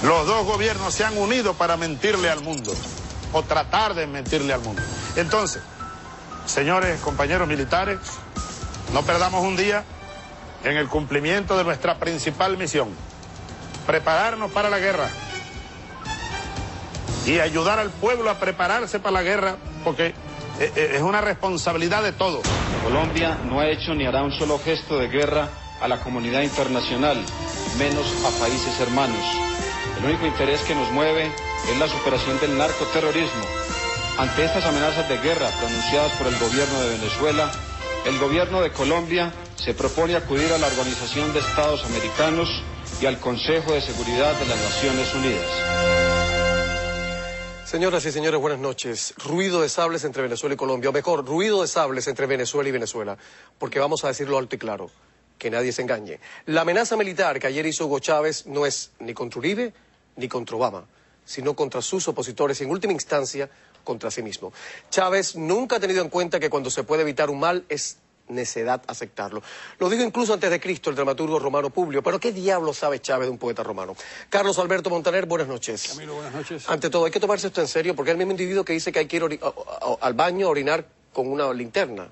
Los dos gobiernos se han unido para mentirle al mundo, o tratar de mentirle al mundo. Entonces, señores compañeros militares, no perdamos un día en el cumplimiento de nuestra principal misión: prepararnos para la guerra y ayudar al pueblo a prepararse para la guerra, porque es una responsabilidad de todos. Colombia no ha hecho ni hará un solo gesto de guerra a la comunidad internacional, menos a países hermanos. El único interés que nos mueve es la superación del narcoterrorismo. Ante estas amenazas de guerra pronunciadas por el gobierno de Venezuela, el gobierno de Colombia se propone acudir a la Organización de Estados Americanos y al Consejo de Seguridad de las Naciones Unidas. Señoras y señores, buenas noches. Ruido de sables entre Venezuela y Colombia, o mejor, ruido de sables entre Venezuela y Venezuela, porque vamos a decirlo alto y claro, que nadie se engañe. La amenaza militar que ayer hizo Hugo Chávez no es ni contra Uribe ni contra Obama, sino contra sus opositores y en última instancia contra sí mismo. Chávez nunca ha tenido en cuenta que cuando se puede evitar un mal es necedad aceptarlo. Lo dijo incluso antes de Cristo el dramaturgo Romano Publio. Pero ¿qué diablo sabe Chávez de un poeta romano? Carlos Alberto Montaner, buenas noches. Camilo, buenas noches. Ante todo, hay que tomarse esto en serio, porque es el mismo individuo que dice que hay que ir al baño a orinar con una linterna.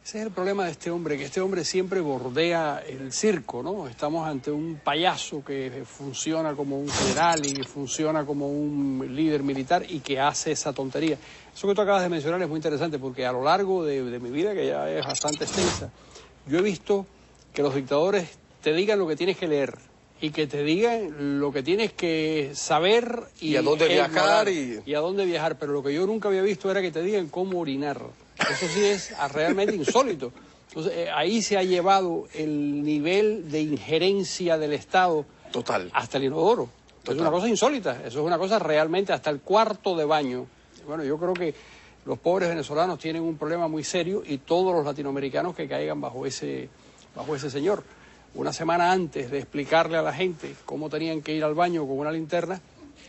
Ese es el problema de este hombre, que este hombre siempre bordea el circo, ¿no? Estamos ante un payaso que funciona como un general y que funciona como un líder militar y que hace esa tontería. Eso que tú acabas de mencionar es muy interesante porque a lo largo de mi vida, que ya es bastante extensa, yo he visto que los dictadores te digan lo que tienes que leer y que te digan lo que tienes que saber y a dónde viajar y a dónde viajar, pero lo que yo nunca había visto era que te digan cómo orinar. Eso sí es realmente insólito. Entonces, ahí se ha llevado el nivel de injerencia del Estado total hasta el inodoro. Total. Es una cosa insólita, eso es una cosa realmente hasta el cuarto de baño. Bueno, yo creo que los pobres venezolanos tienen un problema muy serio y todos los latinoamericanos que caigan bajo ese señor. Una semana antes de explicarle a la gente cómo tenían que ir al baño con una linterna,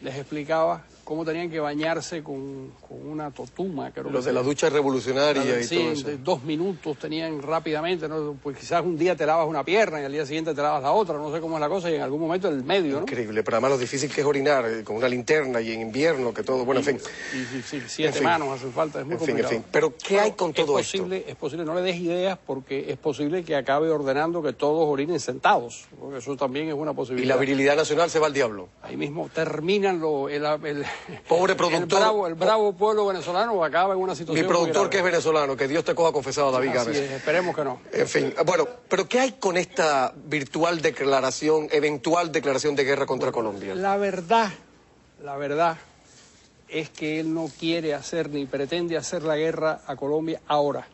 les explicaba cómo tenían que bañarse con una totuma. Creo Los de la ducha revolucionaria sí, y todo eso. En 2 minutos tenían rápidamente, ¿no? Pues quizás un día te lavas una pierna y al día siguiente te lavas la otra, no sé cómo es la cosa, y en algún momento el medio, ¿no? Increíble, pero además lo difícil que es orinar con una linterna y en invierno, que todo, bueno, en fin. Sí, 7 manos hacen falta, es muy complicado. En fin, pero ¿qué hay con todo esto? Es posible, no le des ideas porque es posible que acabe ordenando que todos orinen sentados, porque eso también es una posibilidad. Y la virilidad nacional se va al diablo. Ahí mismo terminan pobre productor. El bravo pueblo venezolano acaba en una situación. Mi productor que es venezolano, que Dios te coja confesado, David Gámez. Esperemos que no. En fin, bueno, pero ¿qué hay con esta eventual declaración de guerra contra Colombia? La verdad es que él no quiere hacer ni pretende hacer la guerra a Colombia ahora.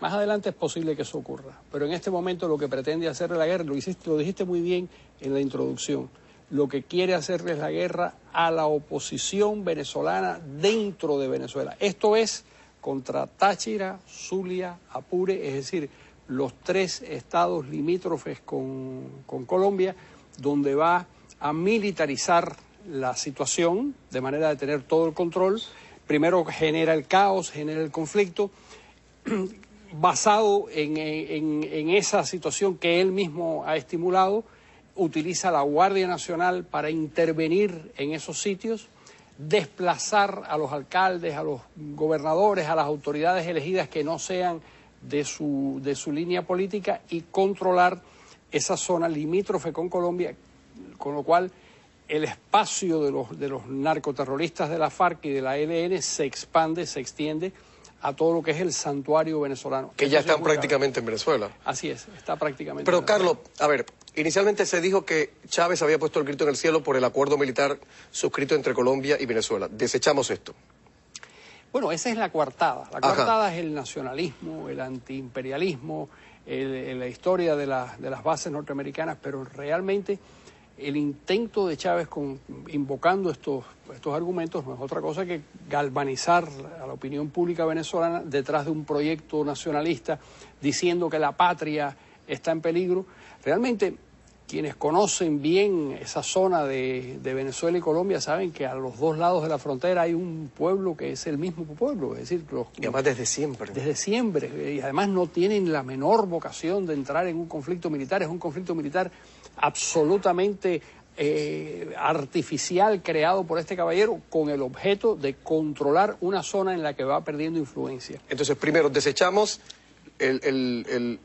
Más adelante es posible que eso ocurra, pero en este momento lo que pretende hacer la guerra, lo dijiste muy bien en la introducción, lo que quiere hacerle es la guerra a la oposición venezolana dentro de Venezuela. Esto es contra Táchira, Zulia, Apure, es decir, los 3 estados limítrofes con Colombia, donde va a militarizar la situación de manera de tener todo el control. Primero genera el caos, genera el conflicto, basado en esa situación que él mismo ha estimulado. Utiliza la Guardia Nacional para intervenir en esos sitios, desplazar a los alcaldes, a los gobernadores, a las autoridades elegidas que no sean de su línea política y controlar esa zona limítrofe con Colombia, con lo cual el espacio de los narcoterroristas de la FARC y de la ELN se expande, se extiende a todo lo que es el santuario venezolano. Que ya están prácticamente en Venezuela. Así es, está prácticamente. Pero Carlos, a ver, inicialmente se dijo que Chávez había puesto el grito en el cielo por el acuerdo militar suscrito entre Colombia y Venezuela. Desechamos esto. Bueno, esa es la coartada. La coartada es el nacionalismo, el antiimperialismo, la historia de las bases norteamericanas, pero realmente el intento de Chávez invocando estos argumentos no es otra cosa que galvanizar a la opinión pública venezolana detrás de un proyecto nacionalista diciendo que la patria está en peligro. Realmente quienes conocen bien esa zona de Venezuela y Colombia saben que a los 2 lados de la frontera hay un pueblo que es el mismo pueblo, es decir, y además desde siempre. Desde siempre, y además no tienen la menor vocación de entrar en un conflicto militar, es un conflicto militar absolutamente artificial creado por este caballero con el objeto de controlar una zona en la que va perdiendo influencia. Entonces, primero, desechamos el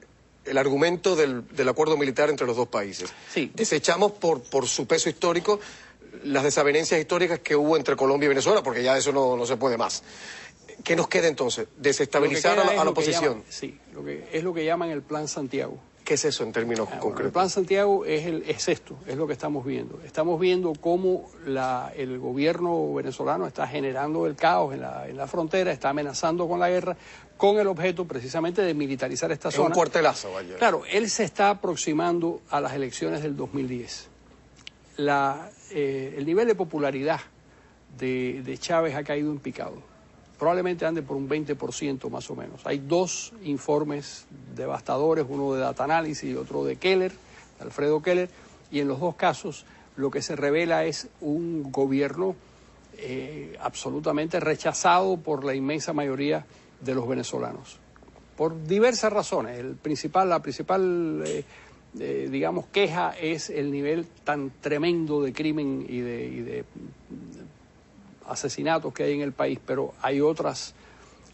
argumento del acuerdo militar entre los dos países. Sí. Desechamos por su peso histórico las desavenencias históricas que hubo entre Colombia y Venezuela, porque ya eso no se puede más. ¿Qué nos queda entonces? Desestabilizar a la oposición. Sí, es lo que llaman el Plan Santiago. ¿Qué es eso en términos concretos? El Plan Santiago es esto, es lo que estamos viendo. Estamos viendo cómo el gobierno venezolano está generando el caos en la frontera, está amenazando con la guerra, con el objeto precisamente de militarizar esta zona. Un cuartelazo, vaya. Claro, él se está aproximando a las elecciones del 2010. El nivel de popularidad de Chávez ha caído en picado. Probablemente ande por un 20% más o menos. Hay dos informes devastadores, uno de Data Analysis y otro de Keller, Alfredo Keller, y en los dos casos lo que se revela es un gobierno absolutamente rechazado por la inmensa mayoría de los venezolanos, por diversas razones. La principal digamos, queja es el nivel tan tremendo de crimen y de asesinatos que hay en el país, pero hay otras,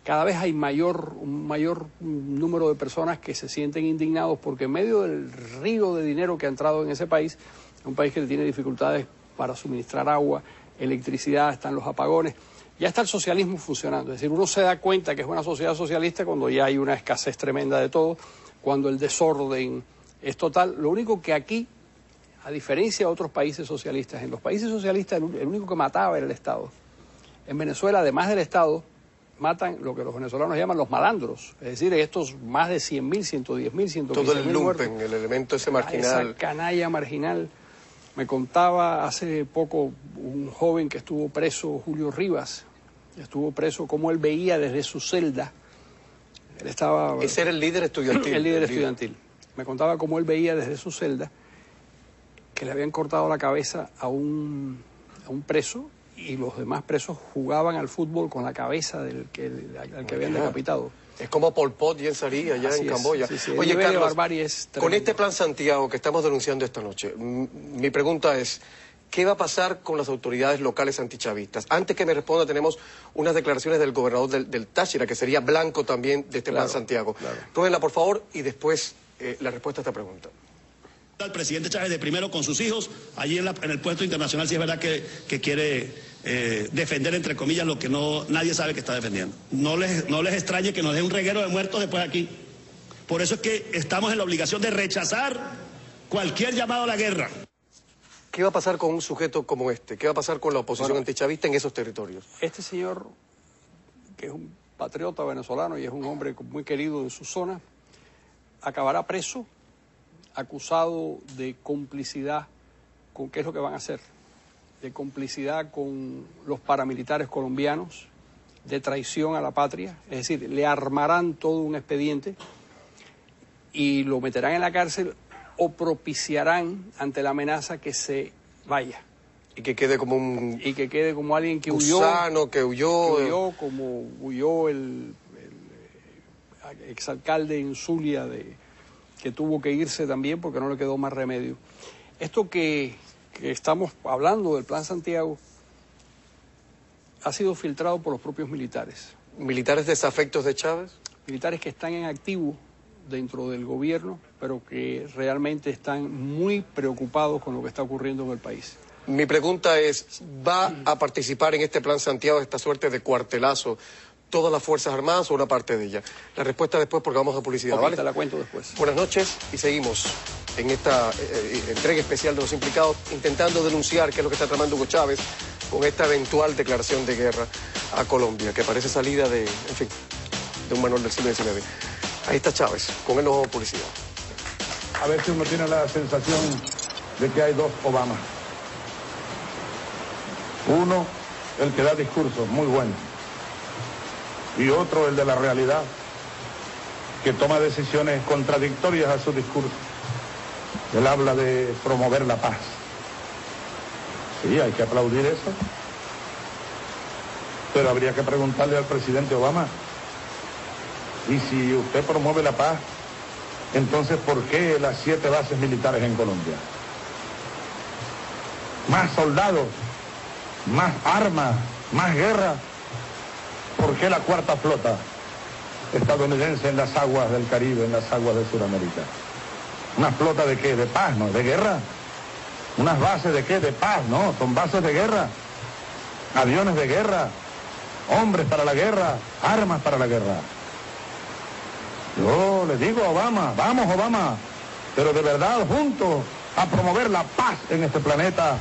cada vez hay un mayor número de personas que se sienten indignados porque en medio del río de dinero que ha entrado en ese país, un país que tiene dificultades para suministrar agua, electricidad, están los apagones, ya está el socialismo funcionando. Es decir, uno se da cuenta que es una sociedad socialista cuando ya hay una escasez tremenda de todo, cuando el desorden es total. Lo único que aquí, a diferencia de otros países socialistas, en los países socialistas el único que mataba era el Estado. En Venezuela, además del Estado, matan lo que los venezolanos llaman los malandros, es decir, estos más de 100.000, 110.000, 115.000 todo el lumpen, muertos. el elemento ese marginal. Esa canalla marginal. Me contaba hace poco un joven que estuvo preso, Julio Rivas, estuvo preso, cómo él veía desde su celda. Él estaba... Ese era el líder estudiantil. El líder estudiantil. Me contaba cómo él veía desde su celda que le habían cortado la cabeza a un preso y los demás presos jugaban al fútbol con la cabeza al que habían decapitado. Es como Pol Pot y Ensari allá en Camboya. Sí. Oye, Carlos, es con este Plan Santiago que estamos denunciando esta noche, mi pregunta es, ¿qué va a pasar con las autoridades locales antichavistas? Antes que me responda, tenemos unas declaraciones del gobernador del Táchira, que sería blanco también de este Plan Santiago. Claro. Rúbenla, por favor, y después la respuesta a esta pregunta. Al presidente Chávez de primero con sus hijos, allí en el puesto internacional, sí es verdad que quiere defender, entre comillas, lo que nadie sabe que está defendiendo. No les extrañe que nos dé un reguero de muertos después aquí. Por eso es que estamos en la obligación de rechazar cualquier llamado a la guerra. ¿Qué va a pasar con un sujeto como este? ¿Qué va a pasar con la oposición antichavista en esos territorios? Este señor, que es un patriota venezolano y es un hombre muy querido en su zona, acabará preso, acusado de complicidad con, ¿qué es lo que van a hacer? De complicidad con los paramilitares colombianos, de traición a la patria, es decir, le armarán todo un expediente y lo meterán en la cárcel o propiciarán ante la amenaza que se vaya. Y que quede como un... Y que quede como alguien que huyó. Gusano, que huyó. Como huyó el exalcalde en Zulia que tuvo que irse también porque no le quedó más remedio. Esto que estamos hablando del Plan Santiago ha sido filtrado por los propios militares. ¿Militares desafectos de Chávez? Militares que están en activo dentro del gobierno, pero que realmente están muy preocupados con lo que está ocurriendo en el país. Mi pregunta es, ¿va a participar en este Plan Santiago, esta suerte de cuartelazo, todas las Fuerzas Armadas o una parte de ella? La respuesta después porque vamos a publicidad, ¿vale? Te la cuento después. Buenas noches y seguimos en esta entrega especial de Los Implicados, intentando denunciar qué es lo que está tramando Hugo Chávez con esta eventual declaración de guerra a Colombia, que parece salida de un manual del siglo XIX. Ahí está Chávez, con él nos vamos a publicidad. A veces uno tiene la sensación de que hay dos Obamas. Uno, el que da discursos muy buenos, y otro, el de la realidad, que toma decisiones contradictorias a su discurso. Él habla de promover la paz. Sí, hay que aplaudir eso. Pero habría que preguntarle al presidente Obama, y si usted promueve la paz, entonces ¿por qué las 7 bases militares en Colombia? más soldados, más armas, más guerra. ¿Por qué la cuarta flota estadounidense en las aguas del Caribe, en las aguas de Sudamérica? ¿Una flota de qué? ¿De paz, no? ¿De guerra? ¿Unas bases de qué? De paz, no, son bases de guerra. Aviones de guerra, hombres para la guerra, armas para la guerra. Yo le digo a Obama, vamos Obama, pero de verdad juntos a promover la paz en este planeta.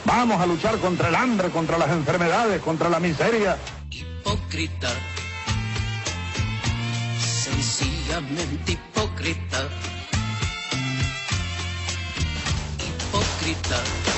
Vamos a luchar contra el hambre, contra las enfermedades, contra la miseria. Hipócrita, sencillamente hipócrita. Hipócrita.